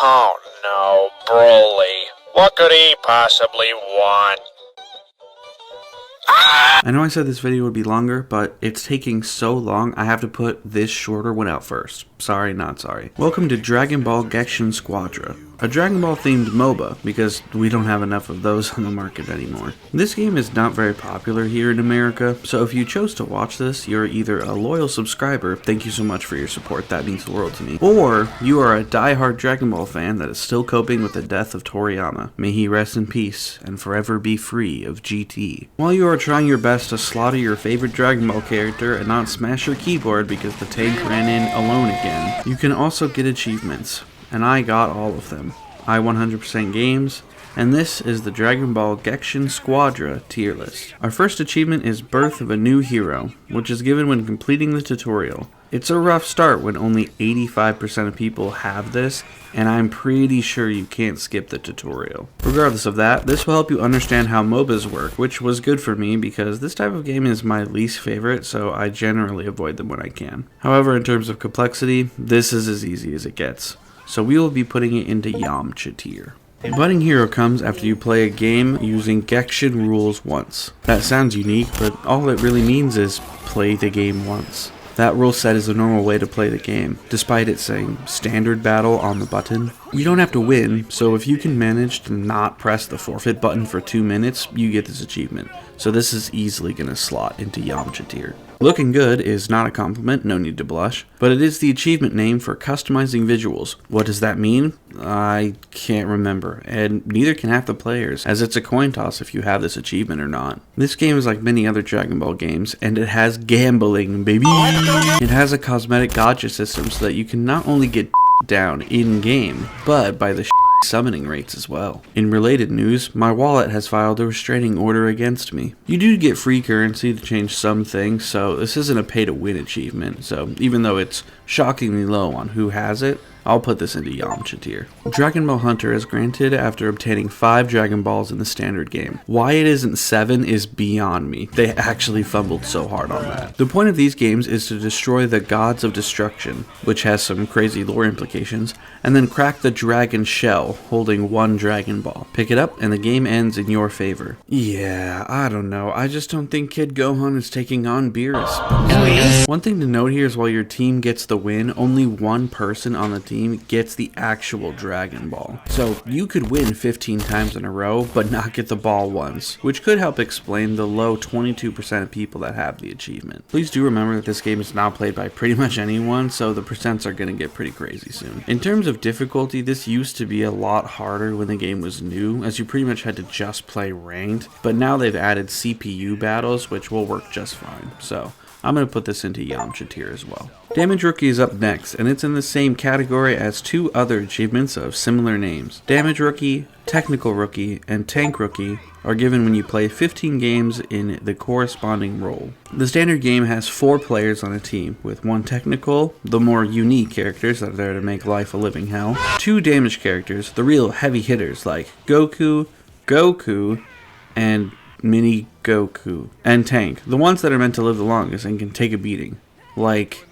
Oh no, Broly. What could he possibly want? I know I said this video would be longer, but it's taking so long I have to put this shorter one out first. Sorry, not sorry. Welcome to Dragon Ball Gekshin Squadra, a Dragon Ball themed MOBA, because we don't have enough of those on the market anymore. This game is not very popular here in America, so if you chose to watch this, you're either a loyal subscriber, thank you so much for your support, that means the world to me, or you are a die-hard Dragon Ball fan that is still coping with the death of Toriyama. May he rest in peace and forever be free of GT. While you are trying your best to slaughter your favorite Dragon Ball character and not smash your keyboard because the tank ran in alone again, you can also get achievements, and I got all of them. I 100% games, and this is the Dragon Ball Gekshin Squadra tier list. Our first achievement is Birth of a New Hero, which is given when completing the tutorial. It's a rough start when only 85% of people have this, and I'm pretty sure you can't skip the tutorial. Regardless of that, this will help you understand how MOBAs work, which was good for me because this type of game is my least favorite, so I generally avoid them when I can. However, in terms of complexity, this is as easy as it gets. So we will be putting it into Yamcha tier. Budding Hero comes after you play a game using Gekshin rules once. That sounds unique, but all it really means is play the game once. That rule set is the normal way to play the game, despite it saying standard battle on the button. You don't have to win, so if you can manage to not press the forfeit button for 2 minutes, you get this achievement. So this is easily going to slot into Yamcha tier. Looking good is not a compliment, no need to blush, but it is the achievement name for customizing visuals. What does that mean? I can't remember, and neither can half the players, as it's a coin toss if you have this achievement or not. This game is like many other Dragon Ball games, and it has gambling, baby! It has a cosmetic gacha system so that you can not only get down in-game, but by the summoning rates as well. In related news, my wallet has filed a restraining order against me. You do get free currency to change some things, so this isn't a pay-to-win achievement, so even though it's shockingly low on who has it, I'll put this into Yamcha tier. Dragon Ball Hunter is granted after obtaining 5 Dragon Balls in the standard game. Why it isn't 7 is beyond me. They actually fumbled so hard on that. The point of these games is to destroy the Gods of Destruction, which has some crazy lore implications, and then crack the dragon shell holding 1 Dragon Ball. Pick it up and the game ends in your favor. Yeah, I don't know. I just don't think Kid Gohan is taking on Beerus. One thing to note here is while your team gets the win, only one person on the team gets the actual Dragon Ball. So you could win 15 times in a row, but not get the ball once, which could help explain the low 22% of people that have the achievement. Please do remember that this game is now played by pretty much anyone, so the percents are going to get pretty crazy soon. In terms of difficulty, this used to be a lot harder when the game was new, as you pretty much had to just play ranked, but now they've added CPU battles, which will work just fine. So I'm going to put this into Yamcha tier as well. Damage Rookie is up next, and it's in the same category as 2 other achievements of similar names. Damage Rookie, Technical Rookie, and Tank Rookie are given when you play 15 games in the corresponding role. The standard game has 4 players on a team, with 1 technical, the more unique characters that are there to make life a living hell, 2 damage characters, the real heavy hitters like Goku, and Mini Goku, and Tank, the ones that are meant to live the longest and can take a beating. Like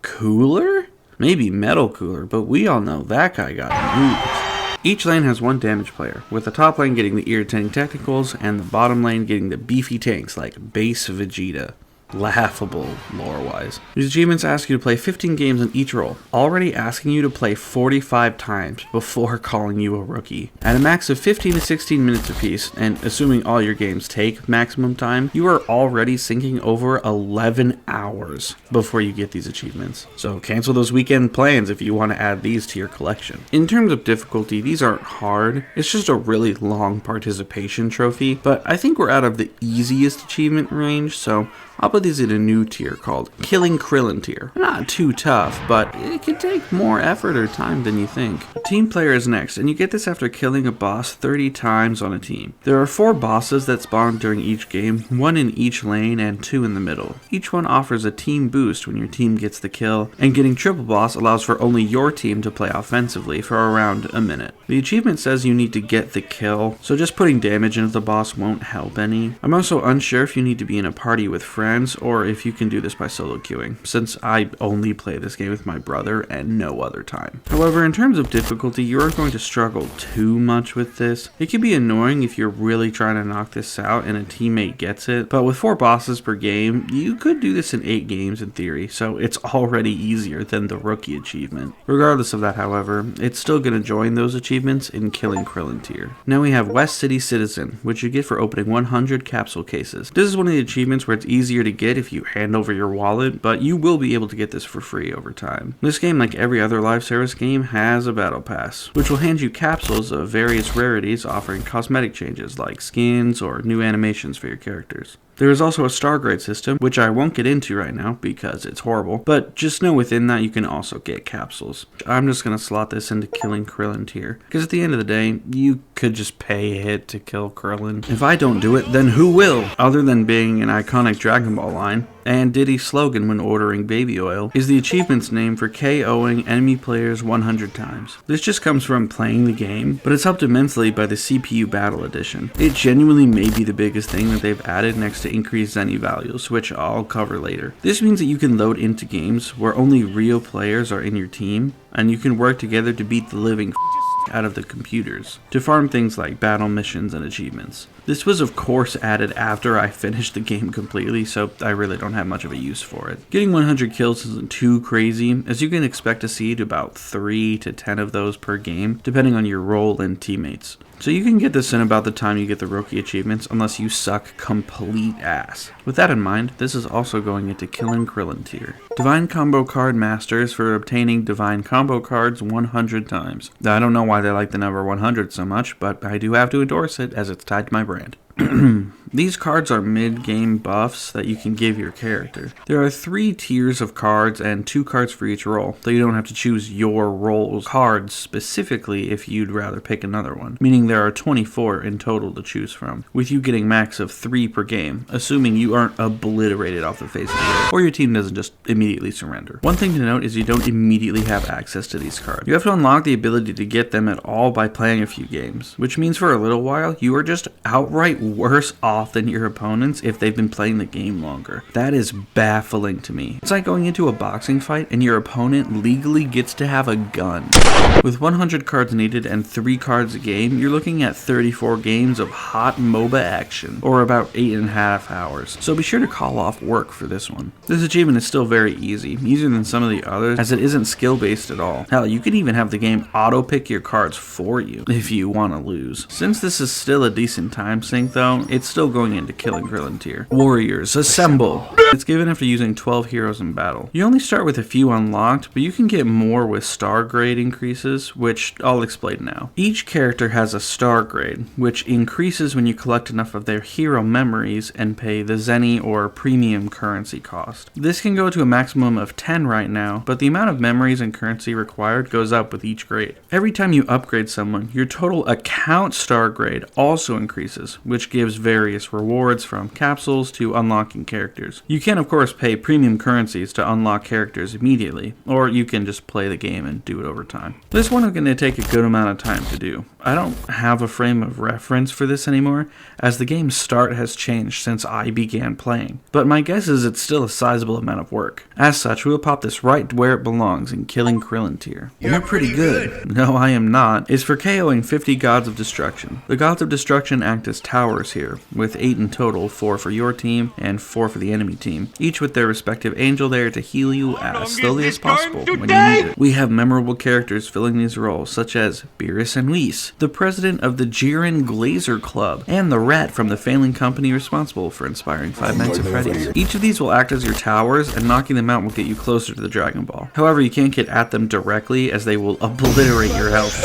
Cooler? Maybe Metal Cooler, but we all know that guy got moves. Each lane has 1 damage player, with the top lane getting the irritating technicals and the bottom lane getting the beefy tanks like Base Vegeta. Laughable lore-wise. These achievements ask you to play 15 games in each role, already asking you to play 45 times before calling you a rookie. At a max of 15 to 16 minutes apiece, and assuming all your games take maximum time, you are already sinking over 11 hours before you get these achievements. So cancel those weekend plans if you want to add these to your collection. In terms of difficulty, these aren't hard, it's just a really long participation trophy, but I think we're out of the easiest achievement range, so I'll put these in a new tier called Killing Krillin tier. Not too tough, but it can take more effort or time than you think. Team player is next, and you get this after killing a boss 30 times on a team. There are 4 bosses that spawn during each game, 1 in each lane and 2 in the middle. Each one offers a team boost when your team gets the kill, and getting triple boss allows for only your team to play offensively for around a minute. The achievement says you need to get the kill, so just putting damage into the boss won't help any. I'm also unsure if you need to be in a party with friends friends, or if you can do this by solo queuing, since I only play this game with my brother and no other time. However, in terms of difficulty, you aren't going to struggle too much with this. It can be annoying if you're really trying to knock this out and a teammate gets it, but with 4 bosses per game, you could do this in 8 games in theory, so it's already easier than the rookie achievement. Regardless of that, however, it's still going to join those achievements in Killing Krillin tier. Now we have West City Citizen, which you get for opening 100 capsule cases. This is one of the achievements where it's easier to get if you hand over your wallet, but you will be able to get this for free over time. This game, like every other live service game, has a battle pass, which will hand you capsules of various rarities offering cosmetic changes like skins or new animations for your characters. There is also a star grade system, which I won't get into right now because it's horrible, but just know within that you can also get capsules. I'm just going to slot this into Killing Krillin tier, because at the end of the day, you could just pay a hit to kill Krillin. If I don't do it, then who will? Other than being an iconic Dragon Ball line, and Diddy's slogan when ordering baby oil, is the achievement's name for KOing enemy players 100 times. This just comes from playing the game, but it's helped immensely by the CPU Battle Edition. It genuinely may be the biggest thing that they've added next to increased Zenny values, which I'll cover later. This means that you can load into games where only real players are in your team, and you can work together to beat the living out of the computers to farm things like battle missions and achievements. This was of course added after I finished the game completely, so I really don't have much of a use for it. Getting 100 kills isn't too crazy, as you can expect to see about 3 to 10 of those per game, depending on your role and teammates. So you can get this in about the time you get the rookie achievements, unless you suck complete ass. With that in mind, this is also going into Killing Krillin tier. Divine Combo Card Masters for obtaining Divine Combo Cards 100 times. I don't know why they like the number 100 so much, but I do have to endorse it as it's tied to my brand. These cards are mid-game buffs that you can give your character. There are 3 tiers of cards and 2 cards for each role, though you don't have to choose your role's cards specifically if you'd rather pick another one, meaning there are 24 in total to choose from, with you getting max of 3 per game, assuming you aren't obliterated off the face of the earth, or your team doesn't just immediately surrender. One thing to note is you don't immediately have access to these cards. You have to unlock the ability to get them at all by playing a few games, which means for a little while you are just outright worse off than your opponents if they've been playing the game longer. That is baffling to me. It's like going into a boxing fight and your opponent legally gets to have a gun. With 100 cards needed and 3 cards a game, you're looking at 34 games of hot MOBA action, or about 8.5 hours. So be sure to call off work for this one. This achievement is still very easy, easier than some of the others, as it isn't skill based at all. Hell, you could even have the game auto pick your cards for you if you want to lose. Since this is still a decent time sink though, it's still going into Killing Krillin tier. Warriors, assemble! It's given after using 12 heroes in battle. You only start with a few unlocked, but you can get more with star grade increases, which I'll explain now. Each character has a star grade, which increases when you collect enough of their hero memories and pay the Zenny or premium currency cost. This can go to a maximum of 10 right now, but the amount of memories and currency required goes up with each grade. Every time you upgrade someone, your total account star grade also increases, which gives various rewards from capsules to unlocking characters. You can of course pay premium currencies to unlock characters immediately, or you can just play the game and do it over time. This one is going to take a good amount of time to do. I don't have a frame of reference for this anymore, as the game's start has changed since I began playing, but my guess is it's still a sizable amount of work. As such, we'll pop this right where it belongs in Killing Krillin tier. You're pretty good. No, I am not. Is for KOing 50 Gods of Destruction. The Gods of Destruction act as towers here, with 8 in total, 4 for your team and 4 for the enemy team, each with their respective angel there to heal you as slowly as possible when you need it. We have memorable characters filling these roles, such as Beerus and Whis, the president of the Jiren Glazer Club, and the rat from the failing company responsible for inspiring Five Nights at Freddy's. Each of these will act as your towers, and knocking them out will get you closer to the Dragon Ball. However, you can't get at them directly, as they will obliterate your health.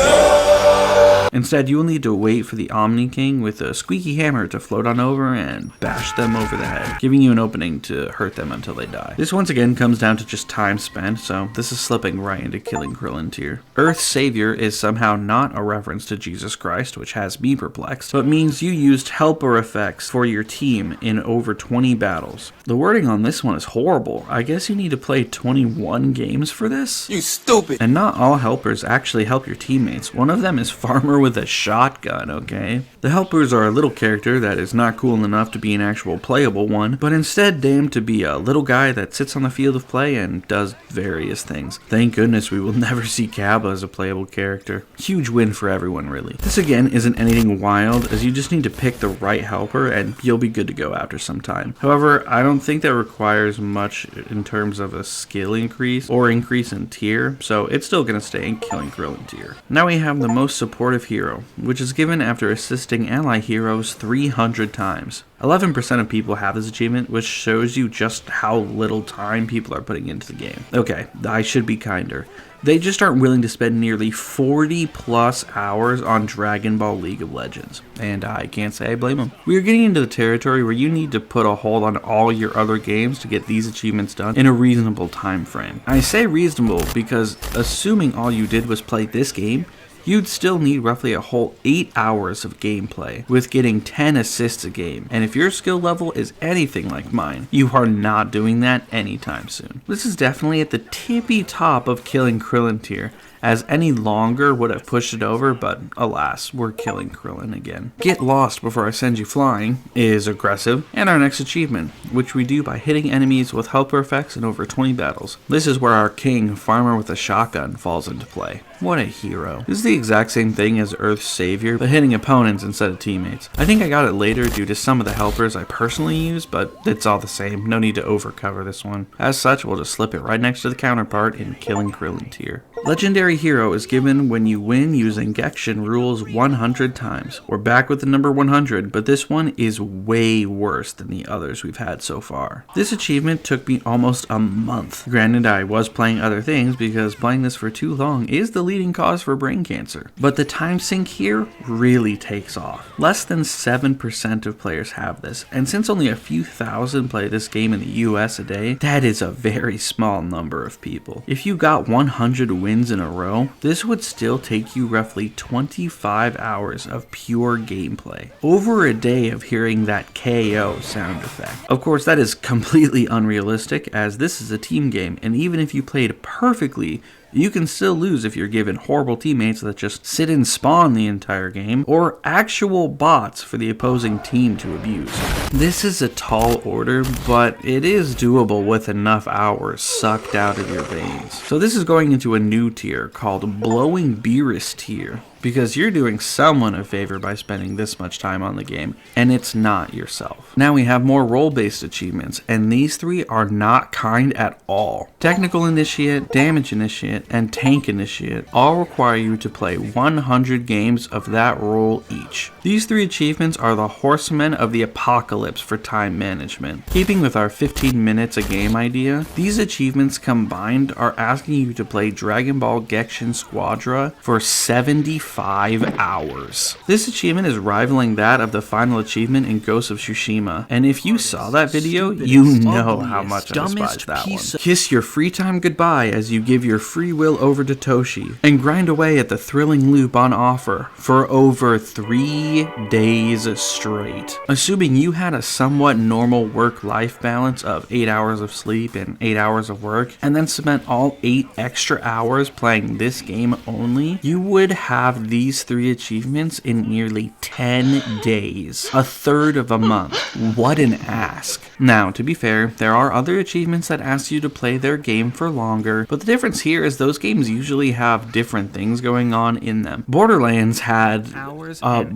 Instead, you will need to wait for the Omni King with a squeaky hammer to float on over and bash them over the head, giving you an opening to hurt them until they die. This once again comes down to just time spent, so this is slipping right into Killing Krillin tier. Earth's Savior is somehow not a reference to Jesus Christ, which has me perplexed, but means you used helper effects for your team in over 20 battles. The wording on this one is horrible. I guess you need to play 21 games for this? You stupid! And not all helpers actually help your teammates. One of them is Farmer farmer with a shotgun, okay? The helpers are a little character that is not cool enough to be an actual playable one, but instead damned to be a little guy that sits on the field of play and does various things. Thank goodness we will never see Kaba as a playable character. Huge win for everyone, really. This again isn't anything wild, as you just need to pick the right helper and you'll be good to go after some time. However, I don't think that requires much in terms of a skill increase or increase in tier, so it's still going to stay in Killing Krillin tier. Now we have the most supportive hero, which is given after assisting ally heroes 300 times. 11% of people have this achievement, which shows you just how little time people are putting into the game. Okay, I should be kinder. They just aren't willing to spend nearly 40 plus hours on Dragon Ball League of Legends, and I can't say I blame them. We are getting into the territory where you need to put a hold on all your other games to get these achievements done in a reasonable time frame. I say reasonable because assuming all you did was play this game, you'd still need roughly a whole 8 hours of gameplay, with getting 10 assists a game, and if your skill level is anything like mine, you are not doing that anytime soon. This is definitely at the tippy top of Killing Krillin tier, as any longer would have pushed it over, but alas, we're Killing Krillin again. Get Lost Before I Send You Flying is aggressive, and our next achievement, which we do by hitting enemies with helper effects in over 20 battles. This is where our king, Farmer with a Shotgun, falls into play. What a hero. This is the exact same thing as Earth's Savior, but hitting opponents instead of teammates. I think I got it later due to some of the helpers I personally use, but it's all the same, no need to overcover this one. As such, we'll just slip it right next to the counterpart in Killing Krillin tier. Legendary Hero is given when you win using Gekshin rules 100 times. We're back with the number 100, but this one is way worse than the others we've had so far. This achievement took me almost a month. Granted, I was playing other things because playing this for too long is the leading cause for brain cancer. But the time sink here really takes off. Less than 7% of players have this, and since only a few thousand play this game in the US a day, that is a very small number of people. If you got 100 wins in a row, this would still take you roughly 25 hours of pure gameplay. Over a day of hearing that KO sound effect. Of course, that is completely unrealistic, as this is a team game, and even if you played perfectly, you can still lose if you're given horrible teammates that just sit and spawn the entire game, or actual bots for the opposing team to abuse. This is a tall order, but it is doable with enough hours sucked out of your veins. So this is going into a new tier called Blowing Beerus tier, because you're doing someone a favor by spending this much time on the game, and it's not yourself. Now we have more role-based achievements, and these three are not kind at all. Technical Initiate, Damage Initiate, and Tank Initiate all require you to play 100 games of that role each. These three achievements are the Horsemen of the Apocalypse for time management. Keeping with our 15 minutes a game idea, these achievements combined are asking you to play Dragon Ball Gekshin Squadra for 75 hours. This achievement is rivaling that of the final achievement in Ghost of Tsushima, and if you saw that video, you know how much I despise that one. Kiss your free time goodbye as you give your free will over to Toshi, and grind away at the thrilling loop on offer for over 3 days straight. Assuming you had a somewhat normal work-life balance of 8 hours of sleep and 8 hours of work, and then spent all 8 extra hours playing this game only, you would have these 3 achievements in nearly 10 days, a third of a month. What an ask. Now, to be fair, there are other achievements that ask you to play their game for longer, but the difference here is those games usually have different things going on in them. Borderlands had hours. Okay,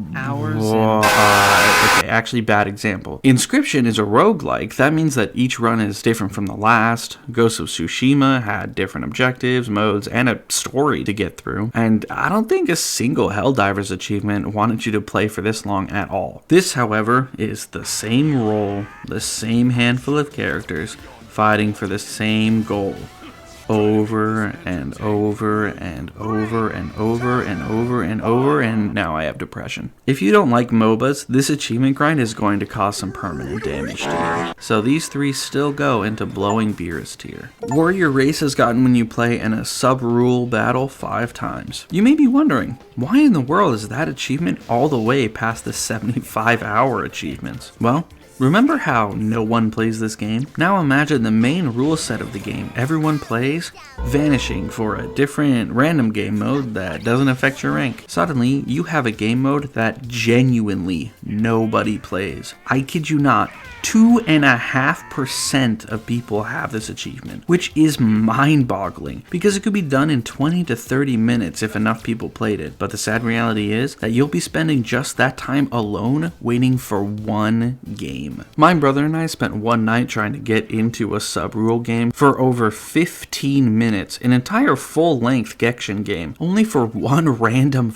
actually bad example. Inscription is a roguelike. That means that each run is different from the last. Ghost of Tsushima had different objectives, modes, and a story to get through. And I don't think a single Helldivers achievement wanted you to play for this long at all. This, however, is the same role, the same handful of characters, fighting for the same goal. Over and over and over and over and over and over, and now I have depression. If you don't like MOBAs, this achievement grind is going to cause some permanent damage to you. So these 3 still go into Blowing Beerus tier. Warrior Race has gotten when you play in a sub-rule battle 5 times. You may be wondering, why in the world is that achievement all the way past the 75-hour achievements? Well, Remember how no one plays this game? Now imagine the main rule set of the game everyone plays vanishing for a different random game mode that doesn't affect your rank. Suddenly, you have a game mode that genuinely nobody plays. I kid you not. 2.5% of people have this achievement, which is mind-boggling because it could be done in 20 to 30 minutes if enough people played it. But the sad reality is that you'll be spending just that time alone waiting for one game. My brother and I spent one night trying to get into a sub-rule game for over 15 minutes, an entire full-length Gekshin game, only for one random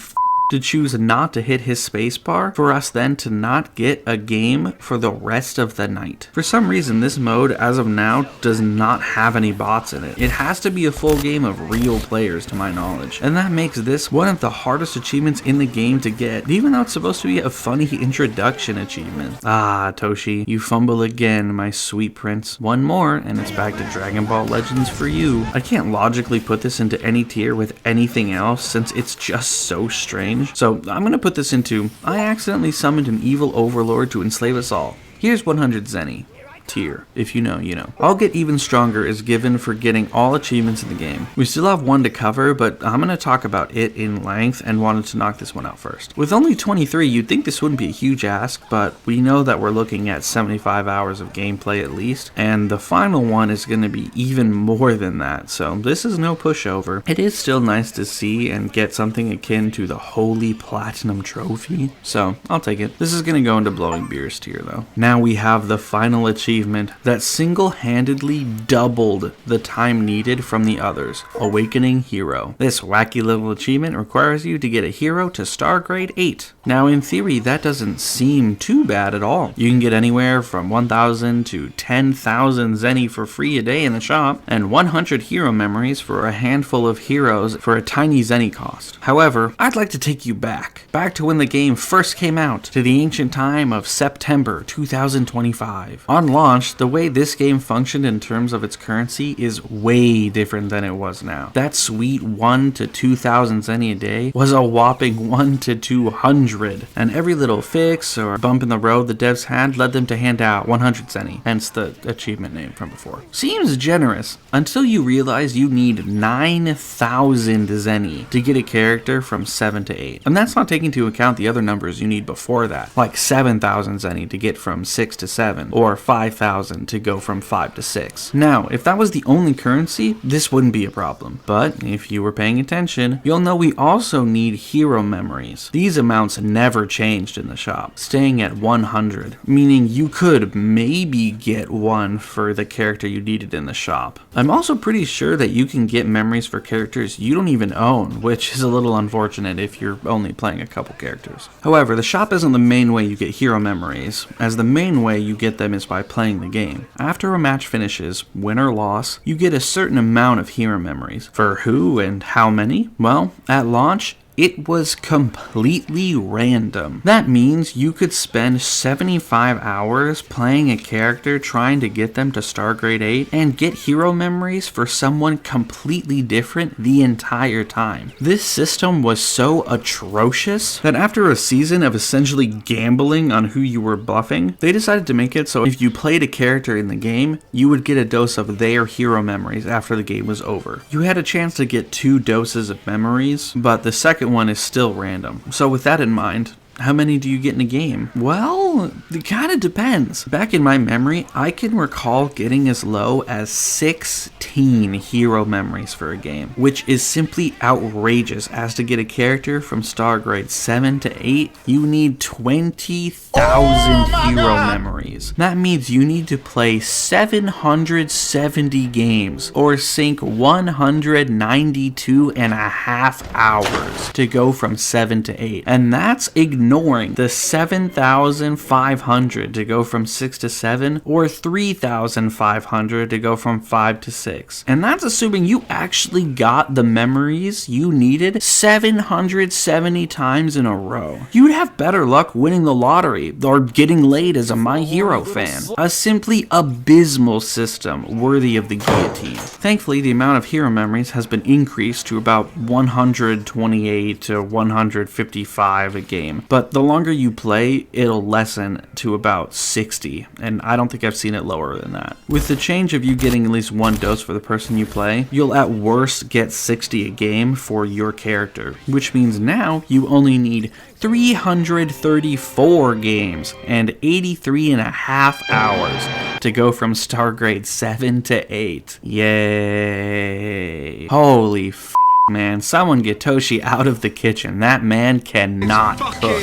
to choose not to hit his spacebar, for us then to not get a game for the rest of the night. For some reason, this mode, as of now, does not have any bots in it. It has to be a full game of real players, to my knowledge, and that makes this one of the hardest achievements in the game to get, even though it's supposed to be a funny introduction achievement. Ah, Toshi, you fumble again, my sweet prince. One more, and it's back to Dragon Ball Legends for you. I can't logically put this into any tier with anything else, since it's just so strange. So I'm going to put this into, I accidentally summoned an evil overlord to enslave us all. Here's 100 Zenny. Tier. If you know, you know. I'll Get Even Stronger is given for getting all achievements in the game. We still have one to cover, but I'm going to talk about it in length and wanted to knock this one out first. With only 23, you'd think this wouldn't be a huge ask, but we know that we're looking at 75 hours of gameplay at least, and the final one is going to be even more than that, so this is no pushover. It is still nice to see and get something akin to the Holy Platinum Trophy, so I'll take it. This is going to go into Blowing Beers tier though. Now we have the final achievement that single-handedly doubled the time needed from the others, Awakening Hero. This wacky little achievement requires you to get a hero to star grade 8. Now in theory that doesn't seem too bad at all. You can get anywhere from 1,000 to 10,000 Zenny for free a day in the shop, and 100 hero memories for a handful of heroes for a tiny Zenny cost. However, I'd like to take you back to when the game first came out, to the ancient time of September 2025. On launch, the way this game functioned in terms of its currency is way different than it was now. That sweet 1 to 2,000 Zenny a day was a whopping 1 to 200, and every little fix or bump in the road the devs had led them to hand out 100 Zenny, hence the achievement name from before. Seems generous until you realize you need 9,000 Zenny to get a character from 7 to 8, and that's not taking into account the other numbers you need before that, like 7,000 Zenny to get from 6 to 7, or 5,000 to go from 5 to 6. Now, if that was the only currency, this wouldn't be a problem. But if you were paying attention, you'll know we also need hero memories. These amounts never changed in the shop, staying at 100, meaning you could maybe get one for the character you needed in the shop. I'm also pretty sure that you can get memories for characters you don't even own, which is a little unfortunate if you're only playing a couple characters. However, the shop isn't the main way you get hero memories, as the main way you get them is by playing the game. After a match finishes, win or loss, you get a certain amount of hero memories. For who and how many? Well, at launch, it was completely random. That means you could spend 75 hours playing a character trying to get them to star grade 8 and get hero memories for someone completely different the entire time. This system was so atrocious that after a season of essentially gambling on who you were buffing, they decided to make it so if you played a character in the game, you would get a dose of their hero memories after the game was over. You had a chance to get 2 doses of memories, but the second one is still random. So with that in mind, how many do you get in a game? Well, it kind of depends. Back in my memory, I can recall getting as low as 16 hero memories for a game, which is simply outrageous. As to get a character from star grade 7 to 8, you need 20,000 hero memories. That means you need to play 770 games or sink 192.5 hours to go from 7 to 8. And that's ignoring the 7,500 to go from 6 to 7 or 3,500 to go from 5 to 6. And that's assuming you actually got the memories you needed 770 times in a row. You'd have better luck winning the lottery or getting laid as a My Hero fan. A simply abysmal system worthy of the guillotine. Thankfully, the amount of hero memories has been increased to about 128 to 155 a game. But but the longer you play, it'll lessen to about 60, and I don't think I've seen it lower than that. With the change of you getting at least one dose for the person you play, you'll at worst get 60 a game for your character, which means now you only need 334 games and 83.5 hours to go from star grade 7 to 8. Yay. Holy f***, man. Someone get Toshi out of the kitchen. That man cannot cook.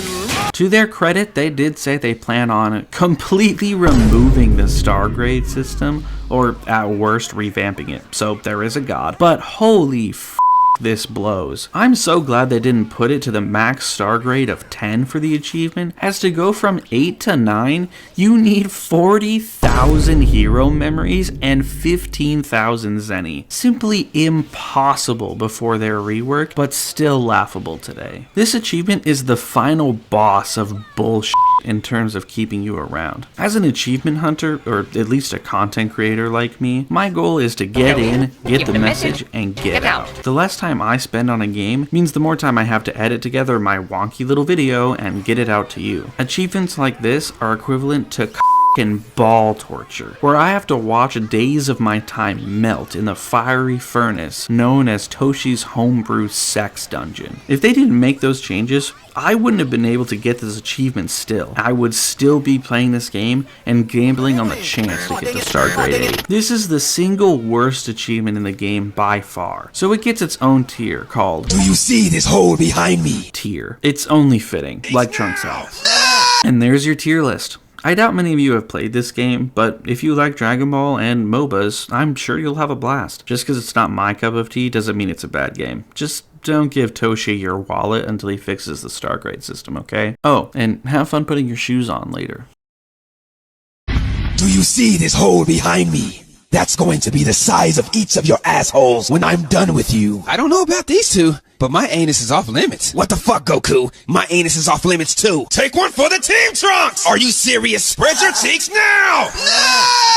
To their credit, they did say they plan on completely removing the star grade system, or at worst revamping it, so there is a god. But holy f***, this blows. I'm so glad they didn't put it to the max star grade of 10 for the achievement, as to go from 8 to 9, you need 40,000 hero memories and 15,000 zenny. Simply impossible before their rework, but still laughable today. This achievement is the final boss of bullshit in terms of keeping you around. As an achievement hunter, or at least a content creator like me, my goal is to get in, get the message, and get out. The less time I spend on a game means the more time I have to edit together my wonky little video and get it out to you. Achievements like this are equivalent to and ball torture, where I have to watch days of my time melt in the fiery furnace known as Toshi's homebrew sex dungeon. If they didn't make those changes, I wouldn't have been able to get this achievement still. I would still be playing this game and gambling on the chance to get the star grade 8. This is the single worst achievement in the game by far, so it gets its own tier called Do you see this hole behind me? Tier. It's only fitting, like Trunks' ass. And there's your tier list. I doubt many of you have played this game, but if you like Dragon Ball and MOBAs, I'm sure you'll have a blast. Just because it's not my cup of tea doesn't mean it's a bad game. Just don't give Toshi your wallet until he fixes the star grade system, okay? Oh, and have fun putting your shoes on later. Do you see this hole behind me? That's going to be the size of each of your assholes when I'm done with you. I don't know about these two, but my anus is off limits. What the fuck, Goku? My anus is off limits too. Take one for the team, Trunks! Are you serious? Spread your cheeks now!